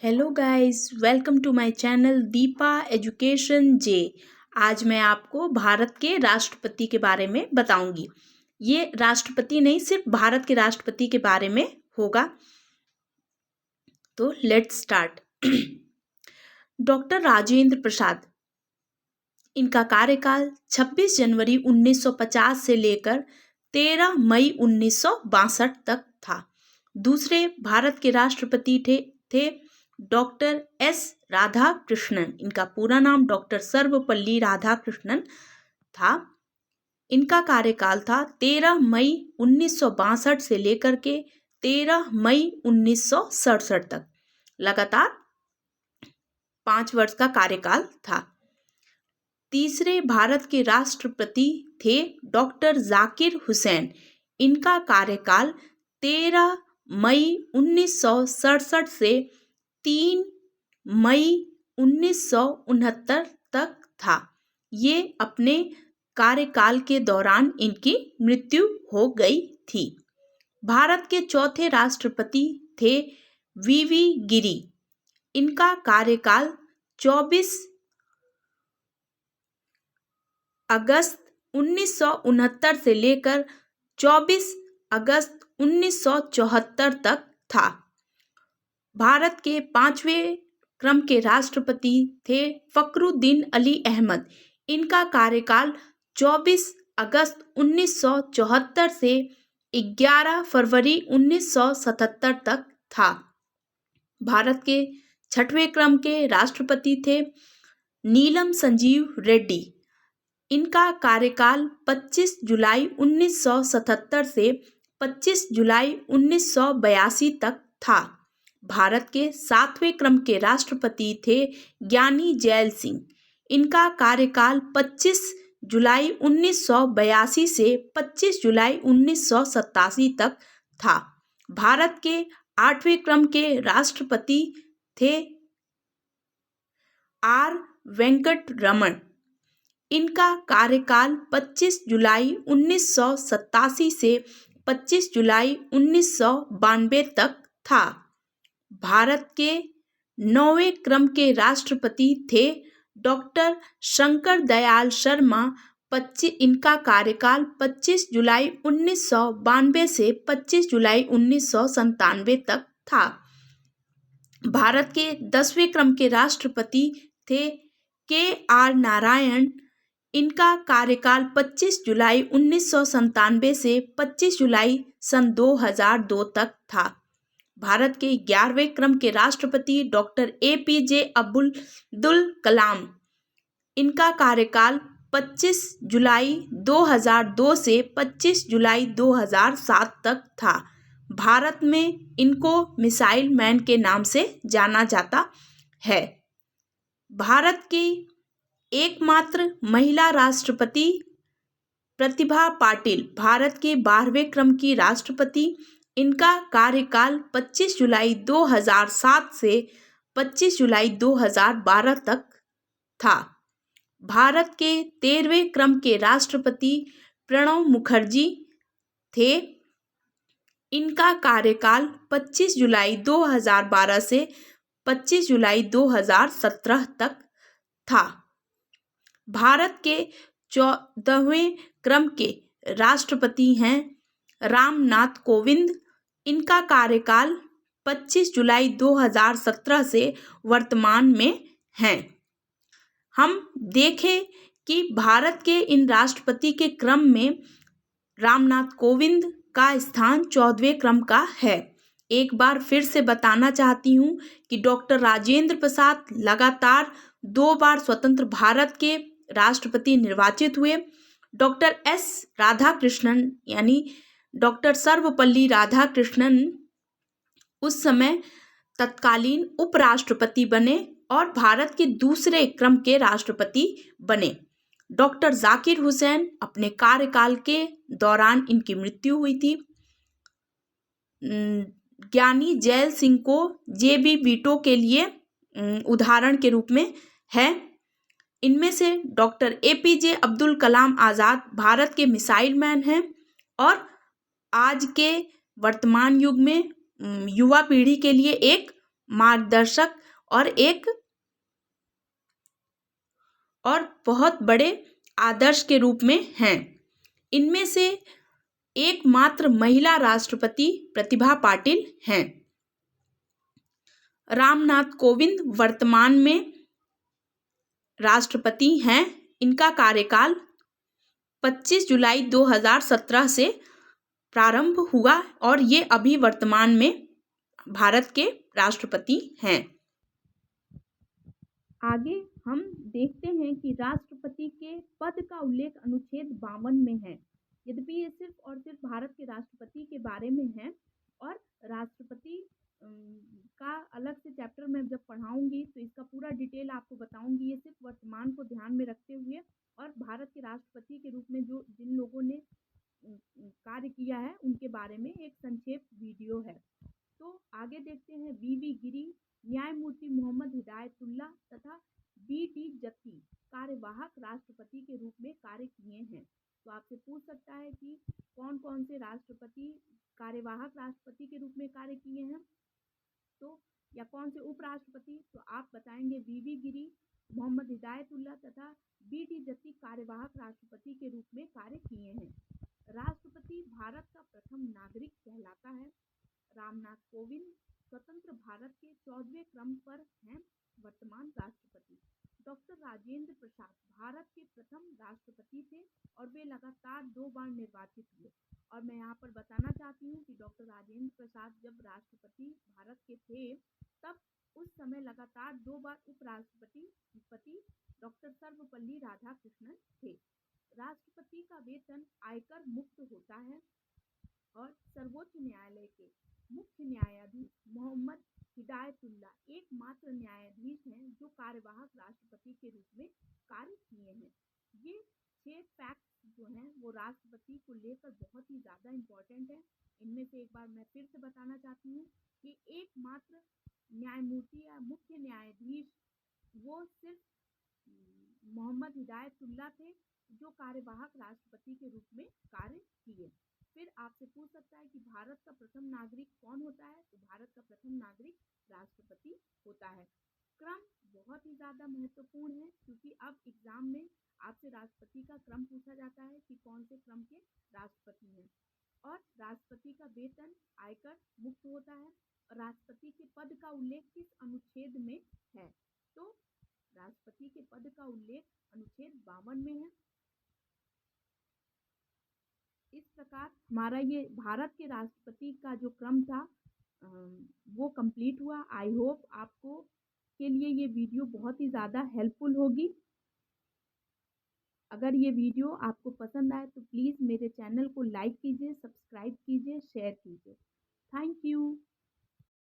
Hello guys, welcome to my channel Deepa education जे। आज मैं आपको भारत के राष्ट्रपति के बारे में बताऊंगी। ये राष्ट्रपति नहीं, सिर्फ भारत के राष्ट्रपति के बारे में होगा। तो let's start. Doctor Rajendra Prasad, इनका कार्यकाल 26 जनवरी 1950 से लेकर 13 मई 1962 तक था। दूसरे भारत के राष्ट्रपति थे डॉक्टर एस राधाकृष्णन। इनका पूरा नाम डॉक्टर सर्वपल्ली राधाकृष्णन था। इनका कार्यकाल था 13 मई 1962 से लेकर के 13 मई 1967 तक। लगातार 5 वर्ष का कार्यकाल था। तीसरे भारत के राष्ट्रपति थे डॉक्टर जाकिर हुसैन। इनका कार्यकाल 13 मई 1967 से 3 मई 1969 तक था। ये अपने कार्यकाल के दौरान इनकी मृत्यु हो गई थी। भारत के चौथे राष्ट्रपति थे वीवी गिरी। इनका कार्यकाल 24 अगस्त 1969 से लेकर 24 अगस्त 1974 तक था। भारत के 5वें क्रम के राष्ट्रपति थे फखरुद्दीन अली अहमद। इनका कार्यकाल 24 अगस्त 1974 से 11 फरवरी 1977 तक था। भारत के 6वें क्रम के राष्ट्रपति थे नीलम संजीव रेड्डी। इनका कार्यकाल 25 जुलाई 1977 से 25 जुलाई 1982 तक था। भारत के 7वें क्रम के राष्ट्रपति थे ज्ञानी जैल सिंह। इनका कार्यकाल 25 जुलाई 1982 से 25 जुलाई 1987 तक था। भारत के 8वें क्रम के राष्ट्रपति थे आर वेंकट रमन। इनका कार्यकाल 25 जुलाई 1987 से 25 जुलाई 1992 तक था। भारत के 9वें क्रम के राष्ट्रपति थे डॉक्टर शंकर दयाल शर्मा। इनका कार्यकाल 25 जुलाई 1992 से 25 जुलाई 1997 तक था। भारत के 10वें क्रम के राष्ट्रपति थे के आर नारायण। इनका कार्यकाल 25 जुलाई 1997 से 25 जुलाई सन 2002 तक था। भारत के 11वें क्रम के राष्ट्रपति डॉक्टर APJ अब्दुल कलाम। इनका कार्यकाल 25 जुलाई 2002 से 25 जुलाई 2007 तक था। भारत में इनको मिसाइल मैन के नाम से जाना जाता है। भारत की एकमात्र महिला राष्ट्रपति प्रतिभा पाटिल, भारत के 12वें क्रम की राष्ट्रपति। इनका कार्यकाल 25 जुलाई 2007 से 25 जुलाई 2012 तक था। भारत के 13वें क्रम के राष्ट्रपति प्रणब मुखर्जी थे। इनका कार्यकाल 25 जुलाई 2012 से 25 जुलाई 2017 तक था। भारत के 14वें क्रम के राष्ट्रपति हैं रामनाथ कोविंद। इनका कार्यकाल 25 जुलाई 2017 से वर्तमान में है। हम देखें कि भारत के इन राष्ट्रपति के क्रम में रामनाथ कोविंद का स्थान 14वें क्रम का है। एक बार फिर से बताना चाहती हूँ कि डॉक्टर राजेंद्र प्रसाद लगातार 2 बार स्वतंत्र भारत के राष्ट्रपति निर्वाचित हुए। डॉक्टर एस राधाकृष्णन यानी डॉक्टर सर्वपल्ली राधाकृष्णन उस समय तत्कालीन उपराष्ट्रपति बने और भारत के दूसरे क्रम के राष्ट्रपति बने। डॉक्टर जाकिर हुसैन अपने कार्यकाल के दौरान इनकी मृत्यु हुई थी। ज्ञानी जैल सिंह को JB वीटो के लिए उदाहरण के रूप में है। इनमें से डॉक्टर APJ अब्दुल कलाम आज़ाद भारत के मिसाइल मैन हैं और आज के वर्तमान युग में युवा पीढ़ी के लिए एक मार्गदर्शक और बहुत बड़े आदर्श के रूप में हैं। इनमें से एकमात्र महिला राष्ट्रपति प्रतिभा पाटिल हैं। रामनाथ कोविंद वर्तमान में राष्ट्रपति हैं। इनका कार्यकाल 25 जुलाई 2017 से प्रारंभ हुआ और ये अभी वर्तमान में भारत के राष्ट्रपति हैं। आगे हम देखते हैं कि राष्ट्रपति के पद का उल्लेख अनुच्छेद 52 में है। यद्यपि ये सिर्फ और सिर्फ भारत के राष्ट्रपति के बारे में है और राष्ट्रपति का अलग से चैप्टर मैं जब पढ़ाऊंगी तो इसका पूरा डिटेल आपको बताऊंगी। ये सिर्फ वर्तमान को ध्यान में रखते हुए और भारत के राष्ट्रपति के रूप में जिन लोगों ने कार्य किया है उनके बारे में एक संक्षेप वीडियो है। तो आगे देखते हैं। वी गिरी, न्यायमूर्ति मोहम्मद हिदायतुल्ला तथा बी.डी. जत्ती कार्यवाहक राष्ट्रपति के रूप में कार्य किए हैं। तो आपसे पूछ सकता है कि कौन कौन से राष्ट्रपति कार्यवाहक राष्ट्रपति के रूप में कार्य किए हैं तो या कौन से उपराष्ट्रपति, तो आप बताएंगे वी गिरी, मोहम्मद हिदायतुल्ला तथा बी.डी. जत्ती कार्यवाहक राष्ट्रपति के रूप में कार्य किए हैं। राष्ट्रपति भारत का प्रथम नागरिक कहलाता है। रामनाथ कोविंद स्वतंत्र भारत के 14वें क्रम पर हैं वर्तमान राष्ट्रपति। डॉक्टर राजेंद्र प्रसाद भारत के प्रथम राष्ट्रपति थे और वे लगातार 2 बार निर्वाचित हुए। और मैं यहाँ पर बताना चाहती हूँ कि डॉक्टर राजेंद्र प्रसाद जब राष्ट्रपति भारत के थे तब उस समय लगातार 2 बार उपराष्ट्रपति डॉक्टर सर्वपल्ली राधाकृष्णन थे। राष्ट्रपति का वेतन आयकर मुक्त होता है और सर्वोच्च न्यायालय के मुख्य न्यायाधीश मोहम्मद हिदायतुल्ला एकमात्र न्यायाधीश हैं जो कार्यवाहक राष्ट्रपति के रूप में कार्य किए हैं। ये 6 फैक्ट्स जो हैं वो राष्ट्रपति को लेकर बहुत ही ज़्यादा इम्पोर्टेंट है। इनमें से एक बार मैं फिर से बताना चाहती हूँ कि एकमात्र न्यायमूर्ति या मुख्य न्यायाधीश वो सिर्फ मोहम्मद हिदायतुल्ला थे जो कार्यवाहक राष्ट्रपति के रूप में कार्य किए। फिर आपसे पूछ सकता है कि भारत का प्रथम नागरिक कौन होता है, तो भारत का प्रथम नागरिक राष्ट्रपति होता है। क्रम बहुत ही ज़्यादा महत्वपूर्ण है क्योंकि अब एग्जाम में आपसे राष्ट्रपति का क्रम पूछा जाता है कि कौन से क्रम के राष्ट्रपति हैं। और राष्ट्रपति का वेतन आयकर मुक्त होता है। राष्ट्रपति के पद का उल्लेख किस अनुच्छेद में है, तो राष्ट्रपति के पद का उल्लेख अनुच्छेद 52 में है। इस प्रकार हमारा ये भारत के राष्ट्रपति का जो क्रम था वो कंप्लीट हुआ। आई होप आपको के लिए ये वीडियो बहुत ही ज़्यादा हेल्पफुल होगी। अगर ये वीडियो आपको पसंद आए तो प्लीज़ मेरे चैनल को लाइक कीजिए, सब्सक्राइब कीजिए, शेयर कीजिए। Thank you.